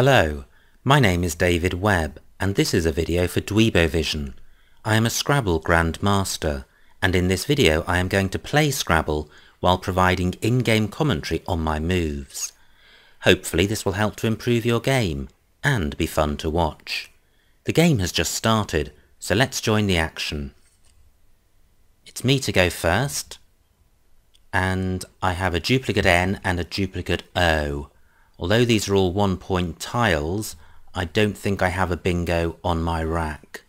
Hello, my name is David Webb and this is a video for Dweebovision. I am a Scrabble grandmaster and in this video I am going to play Scrabble while providing in-game commentary on my moves. Hopefully this will help to improve your game and be fun to watch. The game has just started, so let's join the action. It's me to go first, and I have a duplicate N and a duplicate O. Although these are all 1 point tiles, I don't think I have a bingo on my rack.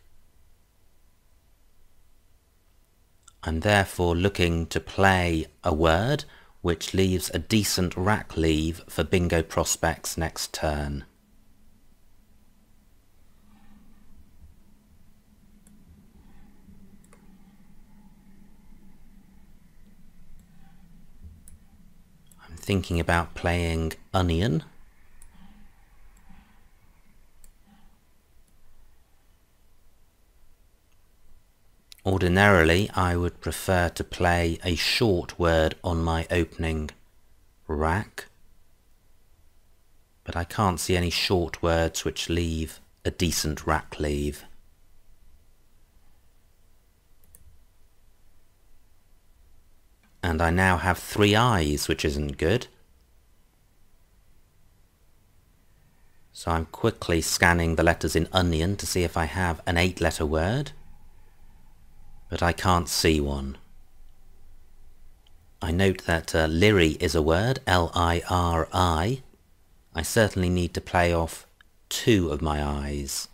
I'm therefore looking to play a word which leaves a decent rack leave for bingo prospects next turn. I'm thinking about playing onion. Ordinarily, I would prefer to play a short word on my opening rack, but I can't see any short words which leave a decent rack leave. And I now have 3 eyes, which isn't good. So I'm quickly scanning the letters in onion to see if I have an 8-letter word. But I can't see one. I note that Liri is a word, L-I-R-I. I certainly need to play off 2 of my eyes.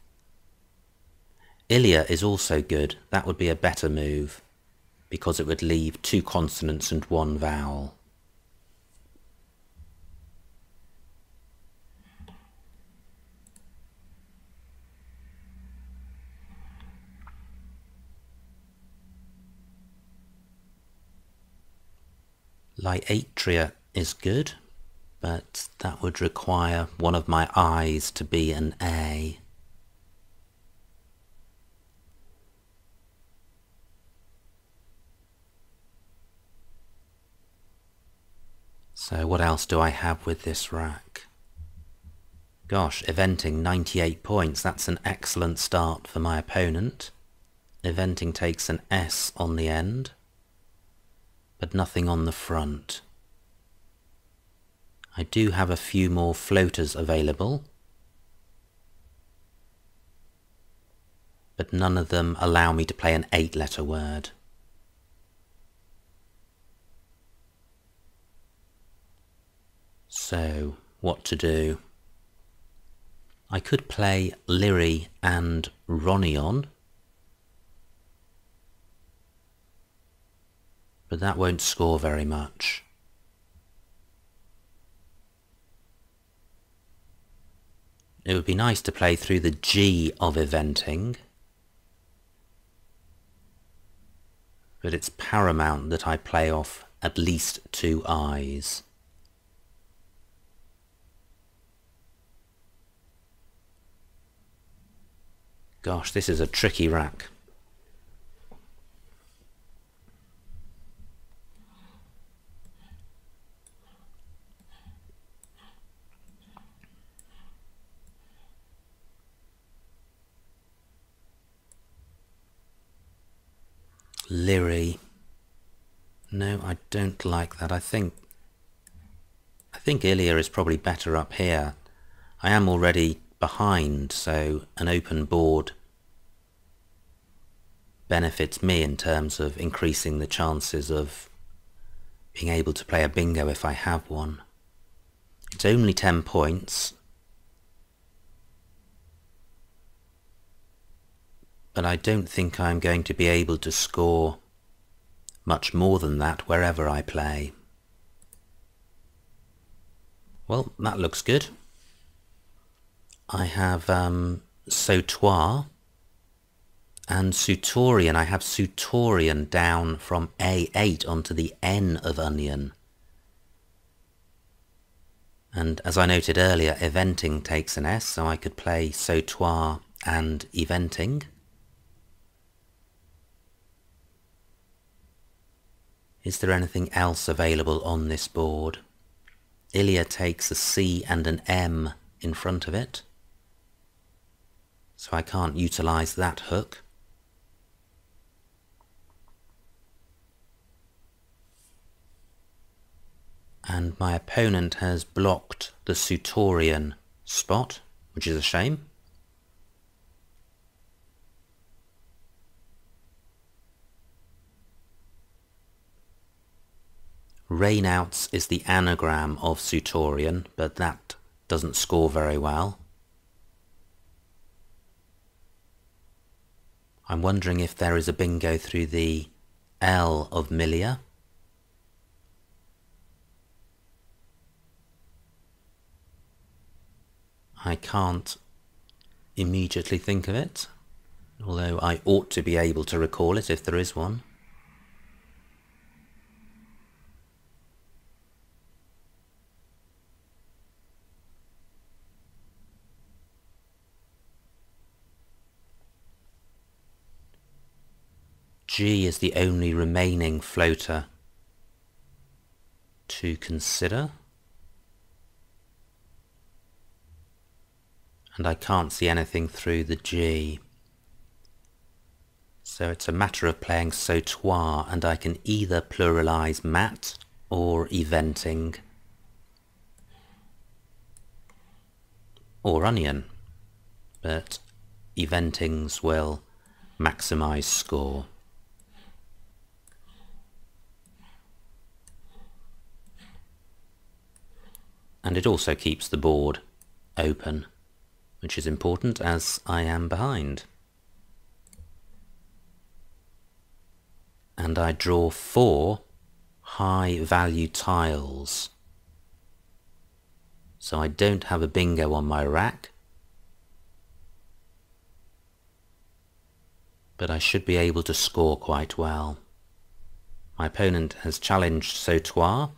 Ilya is also good. That would be a better move, because it would leave 2 consonants and 1 vowel. Lyatria is good, but that would require one of my eyes to be an A. So what else do I have with this rack? Gosh, eventing 98 points, that's an excellent start for my opponent. Eventing takes an S on the end, but nothing on the front. I do have a few more floaters available, but none of them allow me to play an 8-letter word. So, what to do? I could play Liri and Ronion, but that won't score very much. It would be nice to play through the G of eventing, but it's paramount that I play off at least 2 eyes. Gosh, this is a tricky rack. Liri. No, I don't like that. I think Ilya is probably better up here. I am already behind, so an open board benefits me in terms of increasing the chances of being able to play a bingo if I have one. It's only 10 points, but I don't think I'm going to be able to score much more than that wherever I play. Well, that looks good. I have Sautoir and Sutorian. I have Sutorian down from A8 onto the N of onion. And as I noted earlier, eventing takes an S, so I could play Sautoir and eventing. Is there anything else available on this board? Ilya takes a C and an M in front of it, so I can't utilise that hook. And my opponent has blocked the spearian spot, which is a shame. Rainouts is the anagram of spearian, but that doesn't score very well. I'm wondering if there is a bingo through the L of Milia. I can't immediately think of it, although I ought to be able to recall it if there is one. G is the only remaining floater to consider. And I can't see anything through the G. So it's a matter of playing sautoir, and I can either pluralise mat or eventing or onion, but eventings will maximise score. And it also keeps the board open, which is important as I am behind. And I draw 4 high value tiles. So I don't have a bingo on my rack, but I should be able to score quite well. My opponent has challenged sautoir,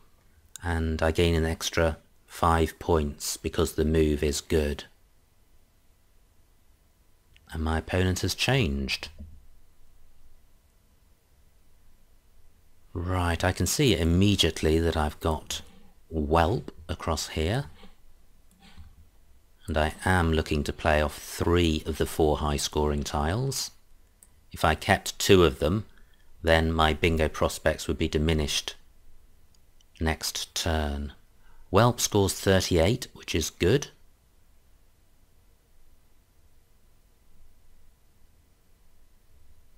and I gain an extra 5 points because the move is good. And my opponent has changed. Right, I can see immediately that I've got whelp across here. And I am looking to play off 3 of the 4 high scoring tiles. If I kept 2 of them, then my bingo prospects would be diminished next turn. Whelp scores 38, which is good.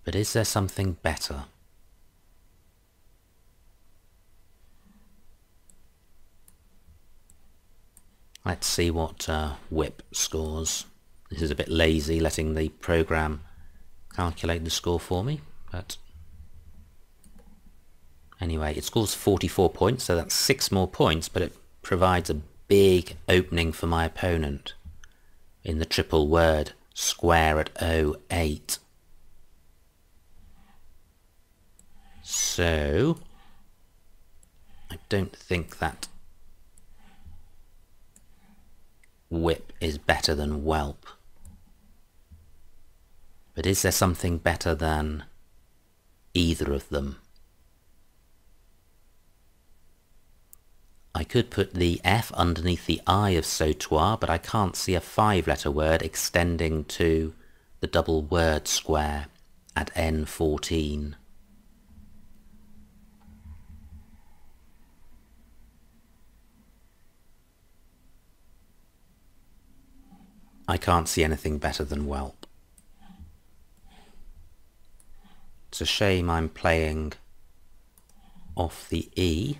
But is there something better? Let's see what whip scores. This is a bit lazy, letting the program calculate the score for me, but anyway, it scores 44 points, so that's 6 more points, but it provides a big opening for my opponent in the triple word square at 08. So I don't think that whip is better than whelp. But is there something better than either of them? I could put the F underneath the I of sautoir, but I can't see a 5-letter word extending to the double word square at N14. I can't see anything better than whelp. It's a shame I'm playing off the E,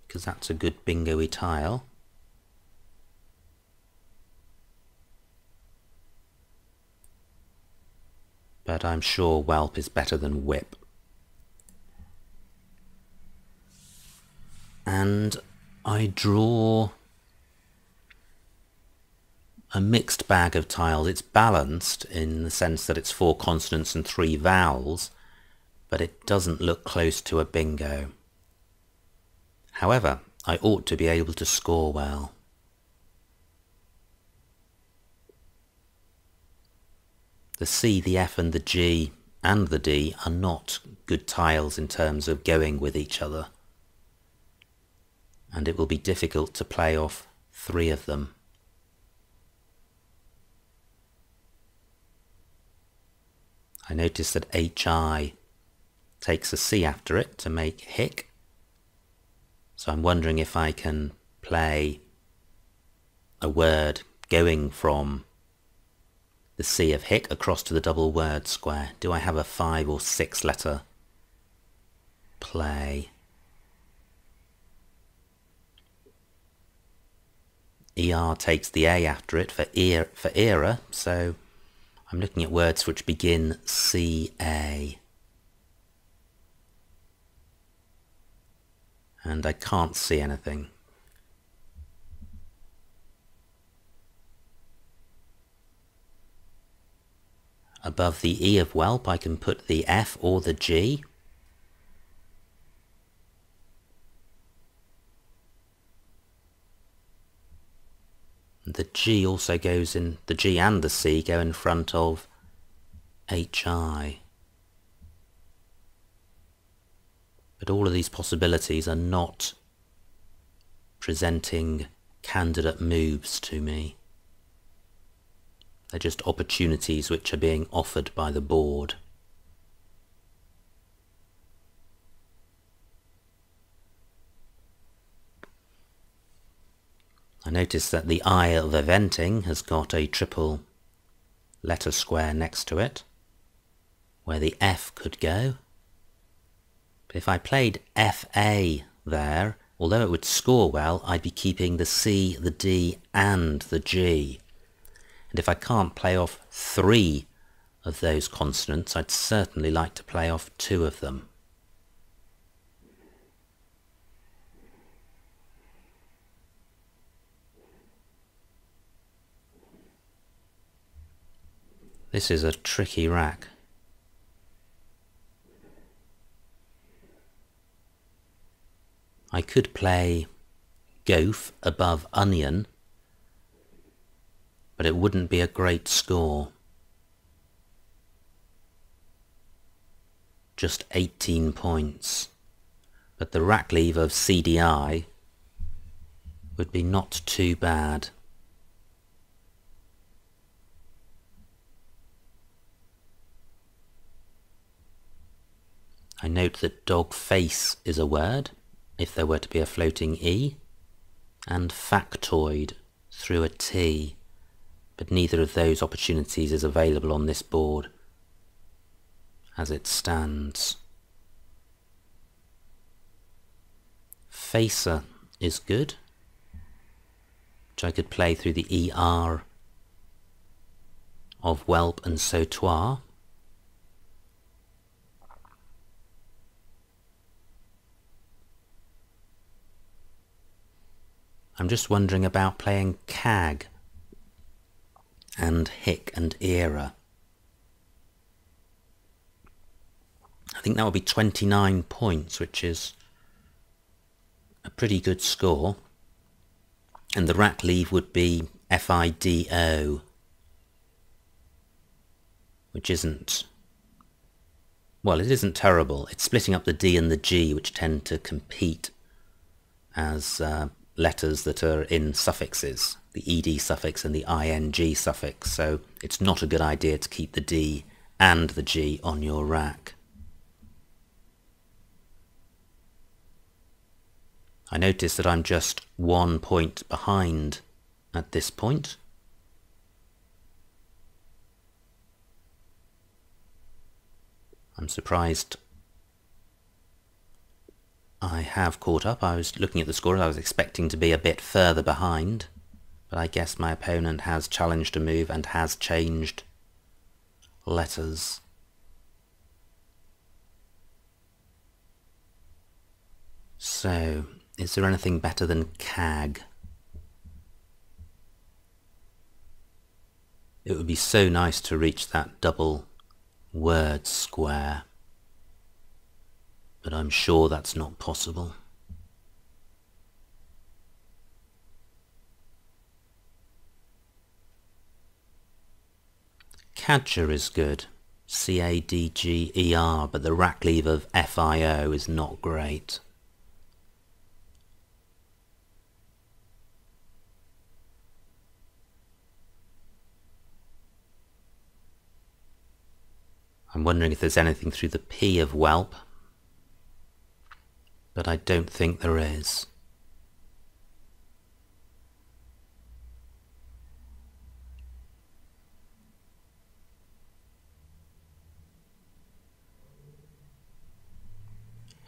because that's a good bingo-y tile. But I'm sure whelp is better than whip. And I draw a mixed bag of tiles. It's balanced in the sense that it's 4 consonants and 3 vowels, but it doesn't look close to a bingo. However, I ought to be able to score well. The C, the F and the G and the D are not good tiles in terms of going with each other, and it will be difficult to play off 3 of them. I notice that HI takes a C after it to make hick. So I'm wondering if I can play a word going from the C of hick across to the double word square. Do I have a 5 or 6 letter play? ER takes the A after it for era, so I'm looking at words which begin CA. And I can't see anything. Above the E of whelp I can put the F or the G. The G also goes in, the G and the C go in front of HI. But all of these possibilities are not presenting candidate moves to me. They're just opportunities which are being offered by the board. I notice that the I of eventing has got a triple letter square next to it, where the F could go. But if I played FA there, although it would score well, I'd be keeping the C, the D and the G. And if I can't play off 3 of those consonants, I'd certainly like to play off 2 of them. This is a tricky rack. I could play Goaf above Onion, but it wouldn't be a great score. Just 18 points. But the rack leave of CDI would be not too bad. I note that dog face is a word, if there were to be a floating E, and factoid through a T, but neither of those opportunities is available on this board as it stands. Facer is good, which I could play through the ER of whelp and sautoir. I'm just wondering about playing cag and hick and era. I think that would be 29 points, which is a pretty good score. And the rack leave would be FIDO, which isn't, well, it isn't terrible. It's splitting up the D and the G, which tend to compete as letters that are in suffixes, the ED suffix and the ING suffix, so it's not a good idea to keep the D and the G on your rack. I notice that I'm just 1 point behind at this point. I'm surprised I have caught up. I was looking at the score, I was expecting to be a bit further behind, but I guess my opponent has challenged a move and has changed letters. So, is there anything better than cag? It would be so nice to reach that double word square, but I'm sure that's not possible. Cadger is good, C-A-D-G-E-R, but the rack leave of F-I-O is not great. I'm wondering if there's anything through the P of whelp, but I don't think there is.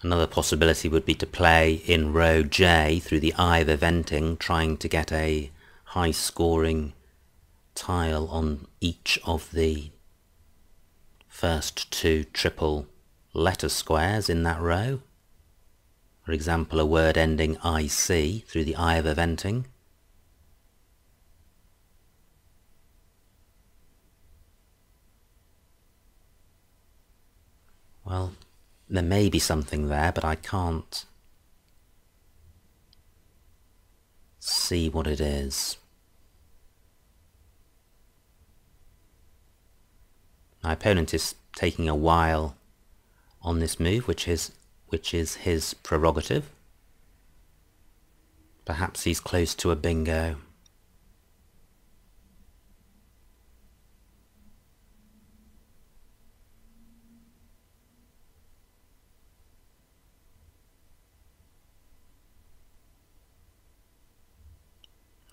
Another possibility would be to play in row J through the I of eventing, trying to get a high scoring tile on each of the first two triple letter squares in that row. For example, a word ending IC through the I of eventing. Well, there may be something there, but I can't see what it is. My opponent is taking a while on this move, which is his prerogative. Perhaps he's close to a bingo.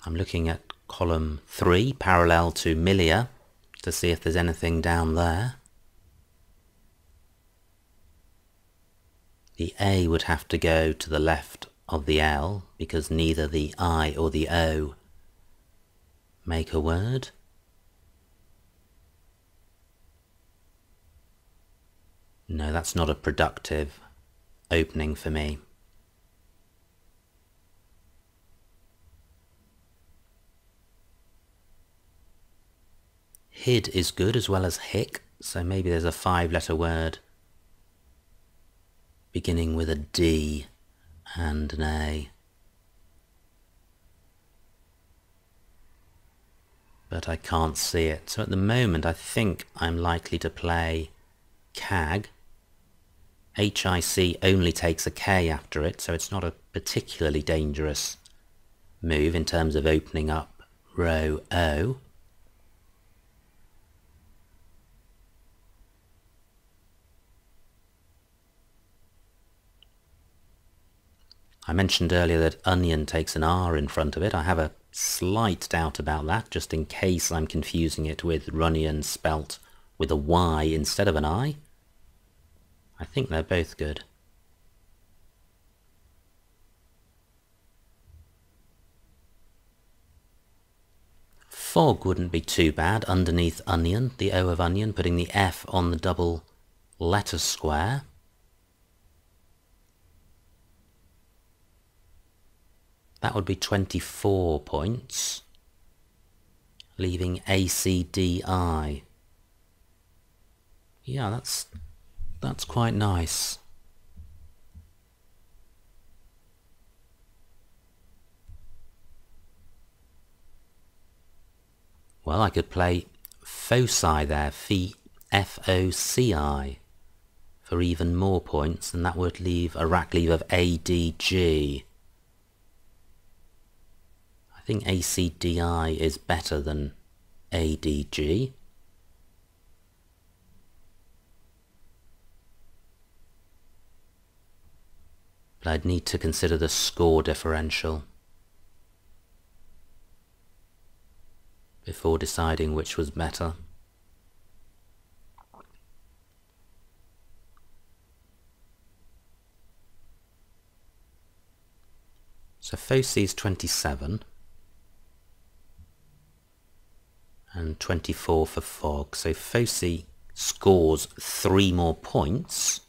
I'm looking at column 3, parallel to Milia, to see if there's anything down there. The A would have to go to the left of the L, because neither the I or the O make a word. No, that's not a productive opening for me. Hid is good as well as hick, so maybe there's a 5-letter word beginning with a D and an A. But I can't see it. So at the moment I think I'm likely to play CAG. HIC only takes a K after it, so it's not a particularly dangerous move in terms of opening up row O. I mentioned earlier that onion takes an R in front of it. I have a slight doubt about that, just in case I'm confusing it with runnion spelt with a Y instead of an I. I think they're both good. Fog wouldn't be too bad underneath onion, the O of onion, putting the F on the double letter square. That would be 24 points, leaving ACDI. Yeah, that's quite nice. Well, I could play foci there, F-O-C-I, for even more points, and that would leave a rack leave of ADG. I think ACDI is better than ADG. But I'd need to consider the score differential before deciding which was better. So foci is 27 and 24 for fog. So foci scores 3 more points.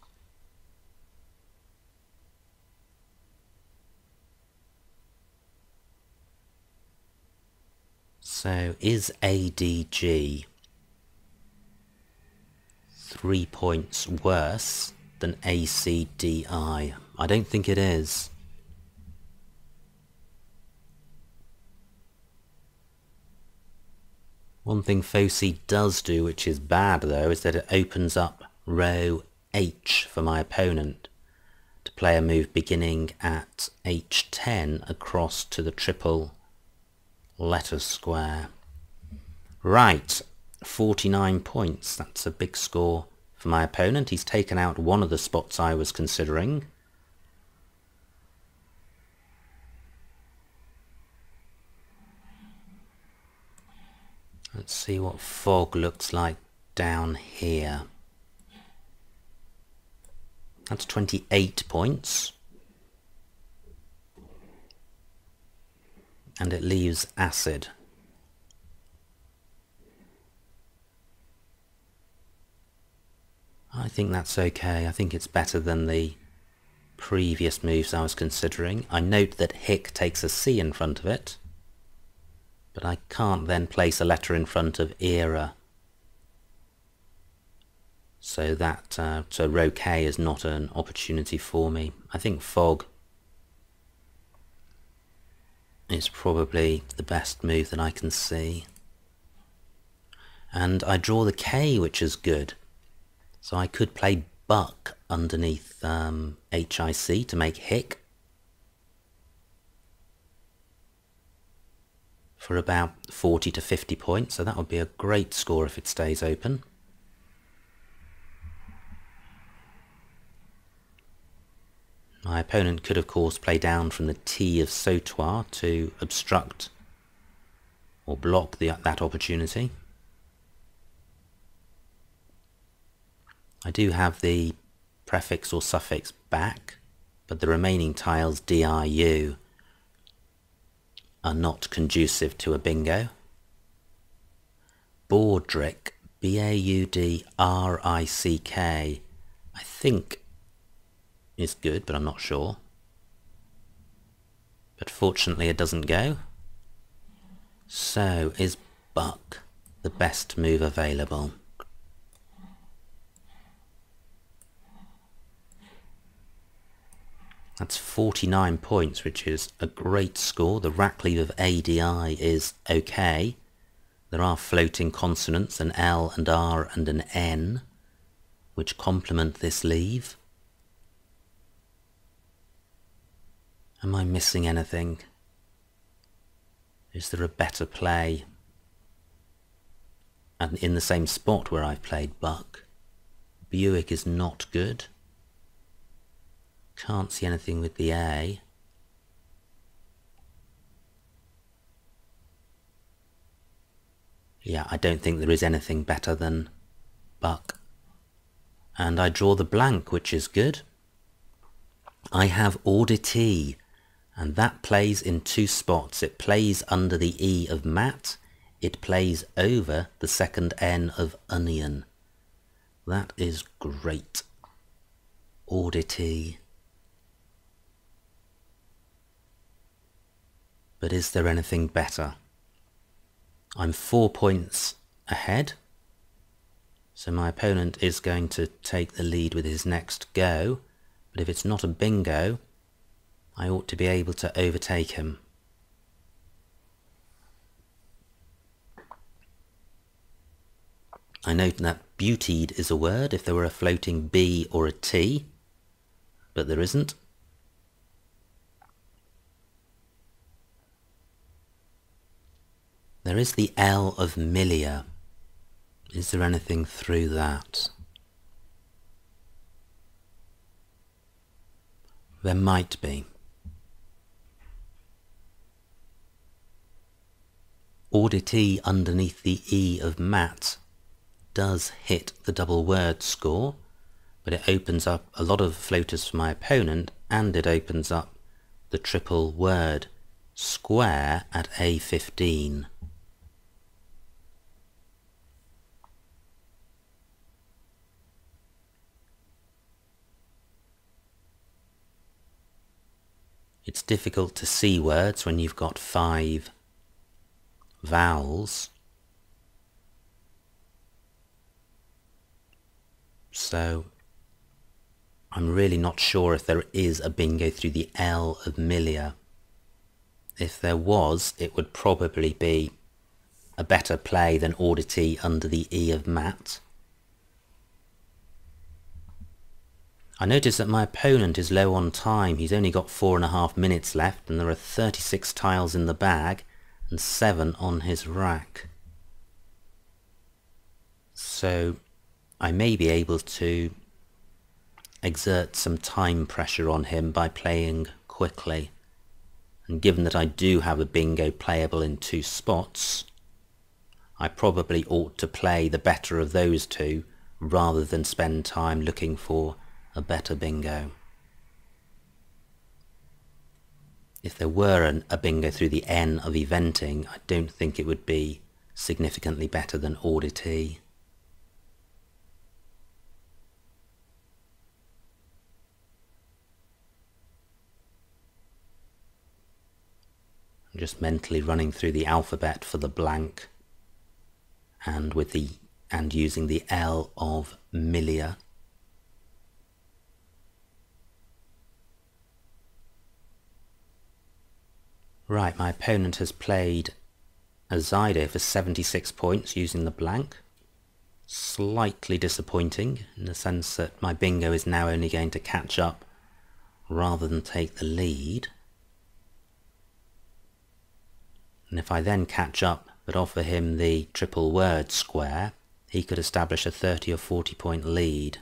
So is ADG 3 points worse than ACDI? I don't think it is. One thing foci does do, which is bad though, is that it opens up row H for my opponent to play a move beginning at H10 across to the triple letter square. Right, 49 points. That's a big score for my opponent. He's taken out one of the spots I was considering. Let's see what fog looks like down here. That's 28 points. And it leaves acid. I think that's okay. I think it's better than the previous moves I was considering. I note that hic takes a C in front of it, but I can't then place a letter in front of era. So that so row K is not an opportunity for me. I think fog is probably the best move that I can see. And I draw the K, which is good. So I could play buck underneath HIC to make hic for about 40 to 50 points. So that would be a great score if it stays open. My opponent could of course play down from the T of sautoir to obstruct or block that opportunity. I do have the prefix or suffix back, but the remaining tiles DIU are not conducive to a bingo. Baudrick, Baudrick, I think is good, but I'm not sure. But fortunately it doesn't go. So is buck the best move available? That's 49 points, which is a great score. The rack leave of ADI is okay. There are floating consonants, an L and R and an N, which complement this leave. Am I missing anything? Is there a better play? And in the same spot where I've played buck. Buick is not good. Can't see anything with the A. Yeah, I don't think there is anything better than buck. And I draw the blank, which is good. I have auditee, and that plays in two spots. It plays under the E of mat. It plays over the second N of onion. That is great. Auditee. But is there anything better? I'm 4 points ahead, so my opponent is going to take the lead with his next go, but if it's not a bingo, I ought to be able to overtake him. I note that beautied is a word if there were a floating B or a T, but there isn't. There is the L of milia. Is there anything through that? There might be. Auditee underneath the E of mat does hit the double word score, but it opens up a lot of floaters for my opponent, and it opens up the triple word square at A15. It's difficult to see words when you've got 5 vowels. So I'm really not sure if there is a bingo through the L of milia. If there was, it would probably be a better play than auditee under the E of mat. I notice that my opponent is low on time. He's only got 4.5 minutes left, and there are 36 tiles in the bag and 7 on his rack. So I may be able to exert some time pressure on him by playing quickly. And given that I do have a bingo playable in 2 spots, I probably ought to play the better of those 2 rather than spend time looking for a better bingo. If there were a bingo through the N of eventing, I don't think it would be significantly better than oddity. I'm just mentally running through the alphabet for the blank and using the L of Milia. Right, my opponent has played a Zydo for 76 points using the blank. Slightly disappointing in the sense that my bingo is now only going to catch up rather than take the lead. And if I then catch up but offer him the triple word square, he could establish a 30 or 40 point lead.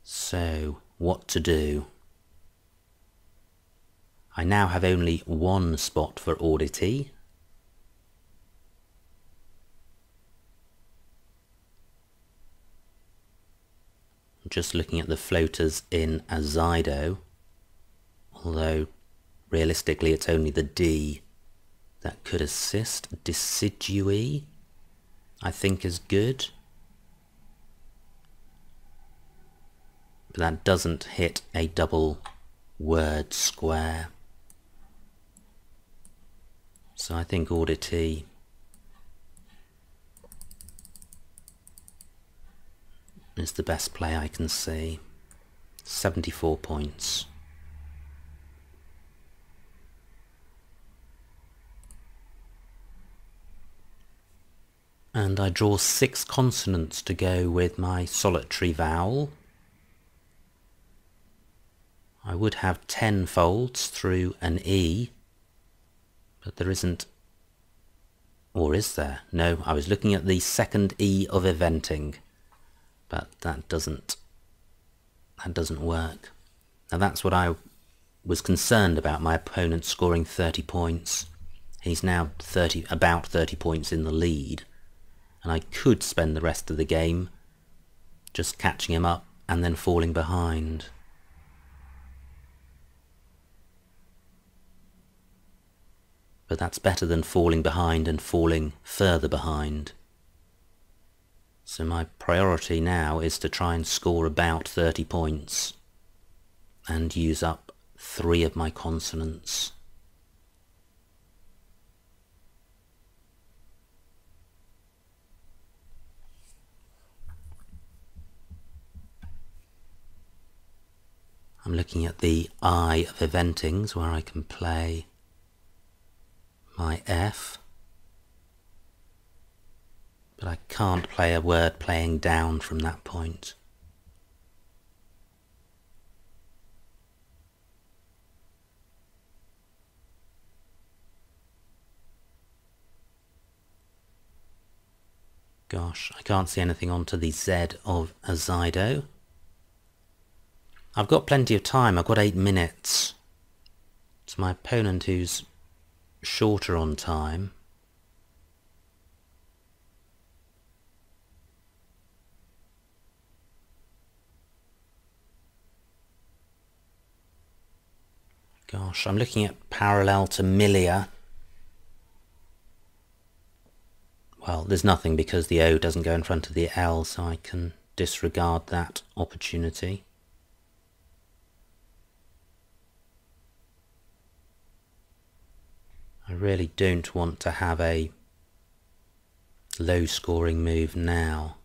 So, what to do? I now have only 1 spot for oddity. Just looking at the floaters in a Zydo, although realistically it's only the D that could assist. Decidui, I think, is good. But that doesn't hit a double word square. So I think oddity is the best play I can see. 74 points. And I draw 6 consonants to go with my solitary vowel. I would have 10 folds through an E, but there isn't, or is there? No, I was looking at the second E of eventing, but that doesn't work. Now that's what I was concerned about, my opponent scoring 30 points. He's now about 30 points in the lead, and I could spend the rest of the game just catching him up and then falling behind. But that's better than falling behind and falling further behind. So my priority now is to try and score about 30 points and use up 3 of my consonants. I'm looking at the I of eventings where I can play my F, but I can't play a word playing down from that point. Gosh, I can't see anything onto the Z of a Zydo. I've got plenty of time, I've got 8 minutes. It's my opponent who's shorter on time. Gosh, I'm looking at parallel to Milia. Well, there's nothing because the O doesn't go in front of the L, so I can disregard that opportunity. I really don't want to have a low scoring move now.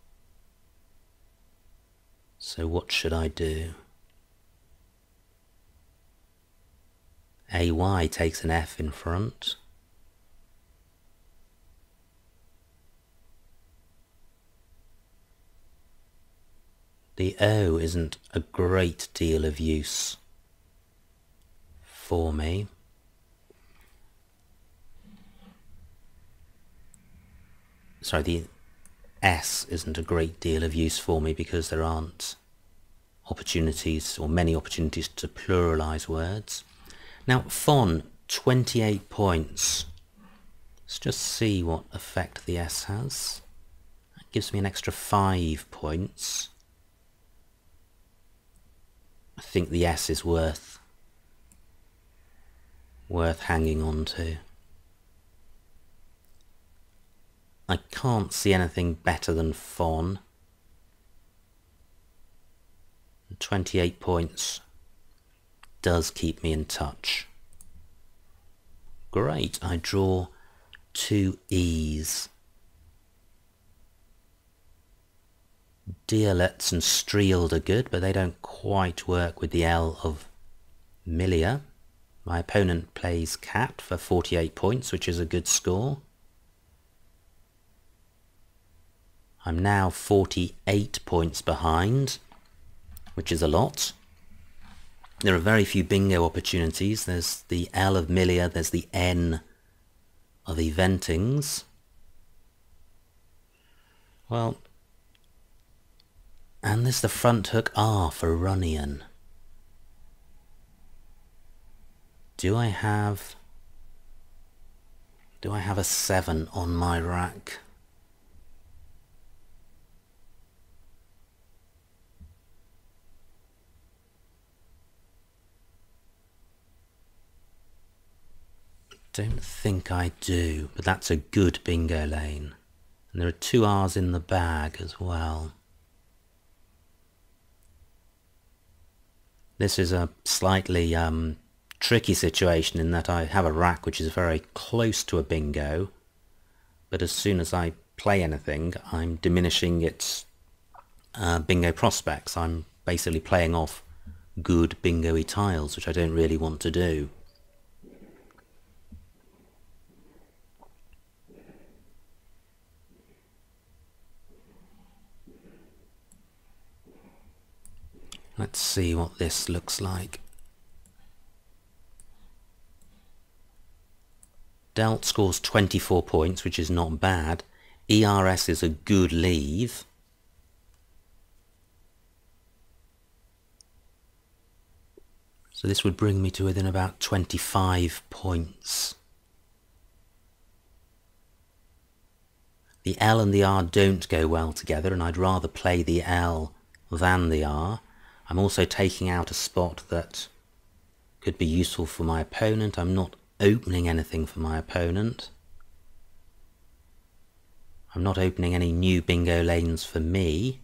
So what should I do? AY takes an F in front. The O isn't a great deal of use for me. sorry, the S isn't a great deal of use for me because there aren't opportunities or many opportunities to pluralize words. Now fon, 28 points. Let's just see what effect the S has. That gives me an extra 5 points. I think the S is worth hanging on to. I can't see anything better than fon. 28 points does keep me in touch. Great, I draw 2 E's. Deolets and Strield are good, but they don't quite work with the L of Milia. My opponent plays Cat for 48 points, which is a good score. I'm now 48 points behind, which is a lot. There are very few bingo opportunities. There's the L of Milia, there's the N of Eventings. Well, and there's the front hook R for Runion. Do I have a 7 on my rack? Don't think I do, but that's a good bingo lane. And there are 2 R's in the bag as well. This is a slightly tricky situation in that I have a rack which is very close to a bingo, but as soon as I play anything, I'm diminishing its bingo prospects. I'm basically playing off good bingo-y tiles, which I don't really want to do. Let's see what this looks like. Delt scores 24 points, which is not bad. ERS is a good leave. So this would bring me to within about 25 points. The L and the R don't go well together, and I'd rather play the L than the R. I'm also taking out a spot that could be useful for my opponent. I'm not opening anything for my opponent. I'm not opening any new bingo lanes for me,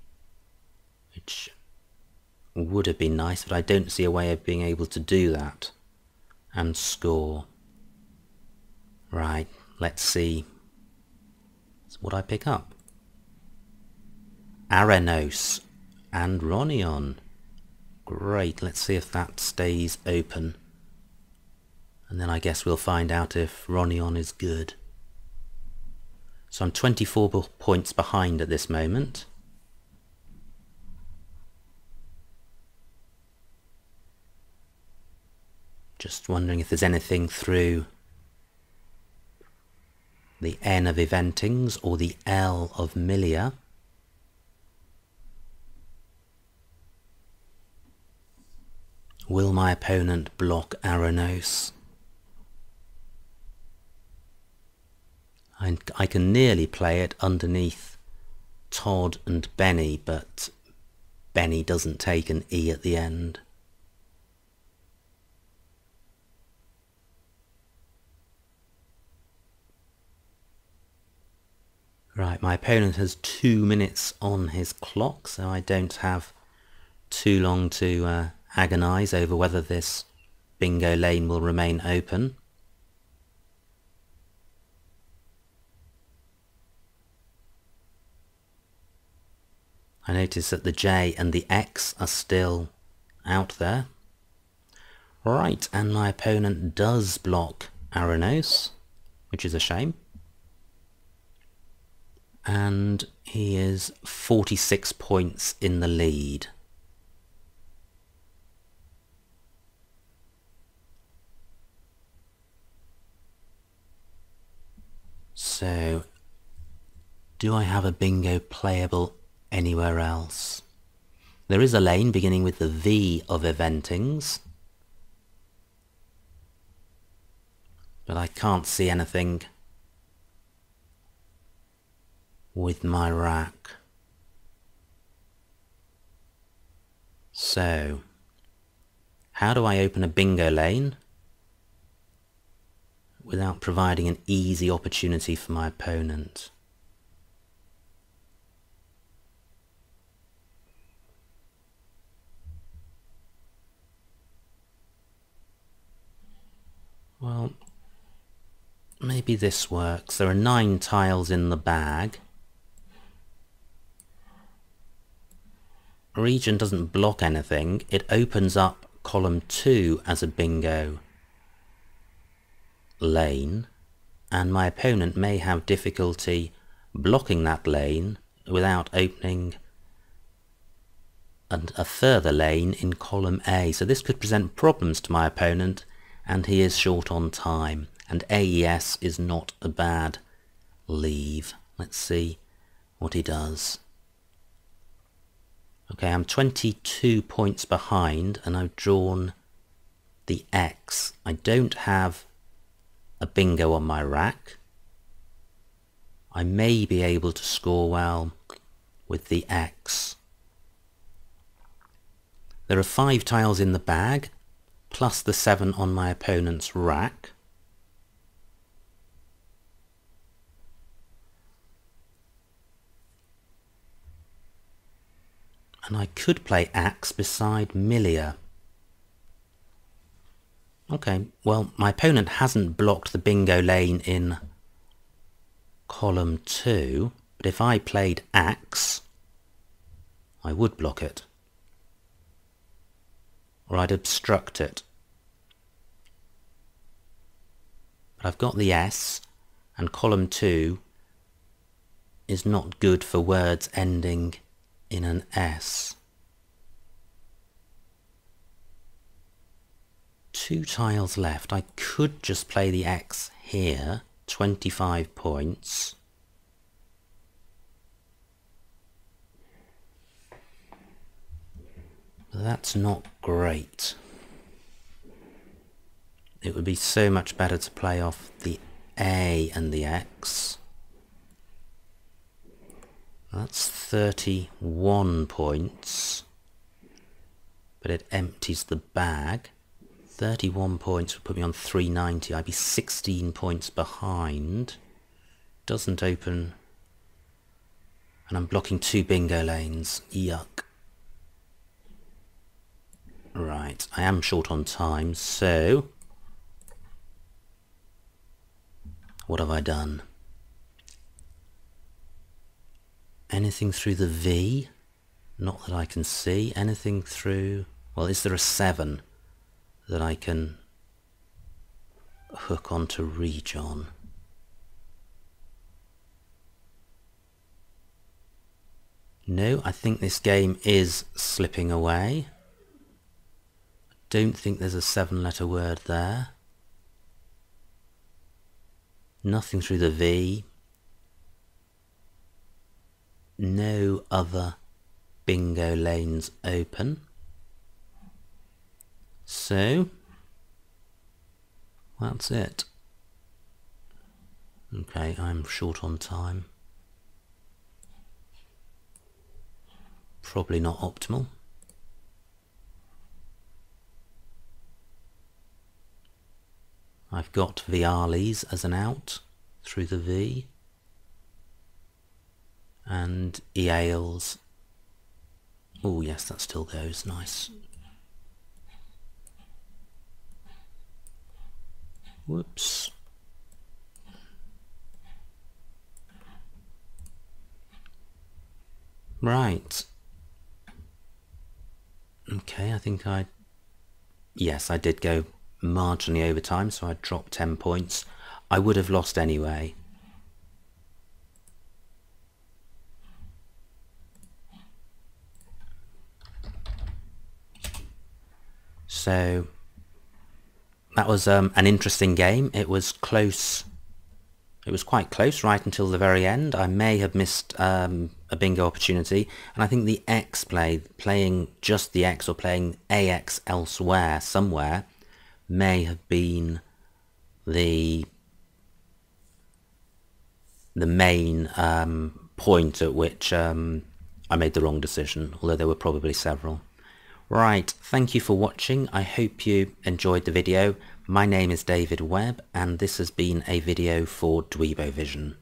which would have been nice, but I don't see a way of being able to do that and score. Right, let's see. So what I pick up? Arenos and Ronion. Great, let's see if that stays open. And then I guess we'll find out if Ronion is good. So I'm 24 points behind at this moment. Just wondering if there's anything through the N of Eventings or the L of Milia. Will my opponent block Arenos? I can nearly play it underneath Todd and Benny, but Benny doesn't take an E at the end. Right, my opponent has 2 minutes on his clock, so I don't have too long to agonise over whether this bingo lane will remain open. I notice that the J and the X are still out there. Right, and my opponent does block Arenos, which is a shame. And he is 46 points in the lead. So Do I have a bingo playable anywhere else? There is a lane beginning with the V of eventings, but I can't see anything with my rack. So, how do I open a bingo lane without providing an easy opportunity for my opponent? Well, maybe this works. There are 9 tiles in the bag. Region doesn't block anything. It opens up column 2 as a bingo lane, and my opponent may have difficulty blocking that lane without opening a further lane in column A. So this could present problems to my opponent, and he is short on time, and AES is not a bad leave. Let's see what he does. Okay, I'm 22 points behind, and I've drawn the X. I don't have a bingo on my rack. I may be able to score well with the X. There are 5 tiles in the bag, plus the 7 on my opponent's rack. And I could play Axe beside Millia. Okay, well, my opponent hasn't blocked the bingo lane in column 2, but if I played Axe, I would block it. Or I'd obstruct it. But I've got the S, and column 2 is not good for words ending in an S. 2 tiles left. I could just play the X here, 25 points. But that's not great. It would be so much better to play off the A and the X. That's 31 points, but it empties the bag. 31 points would put me on 390. I'd be 16 points behind. Doesn't open, and I'm blocking 2 bingo lanes. Yuck. Right, I am short on time, so what have I done? Anything through the V? Not that I can see. Anything through... Well, is there a 7 that I can hook onto Region? No, I think this game is slipping away. I don't think there's a 7-letter word there. Nothing through the V. No other bingo lanes open. So, that's it. Okay, I'm short on time. Probably not optimal. I've got Vialis as an out through the V. And Eales. Oh yes, that still goes. Nice. Whoops. Right. Okay, I think yes, I did go marginally over time, so I dropped 10 points. I would have lost anyway. So that was an interesting game. It was close It was quite close right until the very end. I may have missed a bingo opportunity, and I think the X play, playing just the X or playing AX elsewhere, somewhere, may have been the main point at which I made the wrong decision, although there were probably several. Right, thank you for watching. I hope you enjoyed the video. My name is David Webb, and this has been a video for Dweebovision.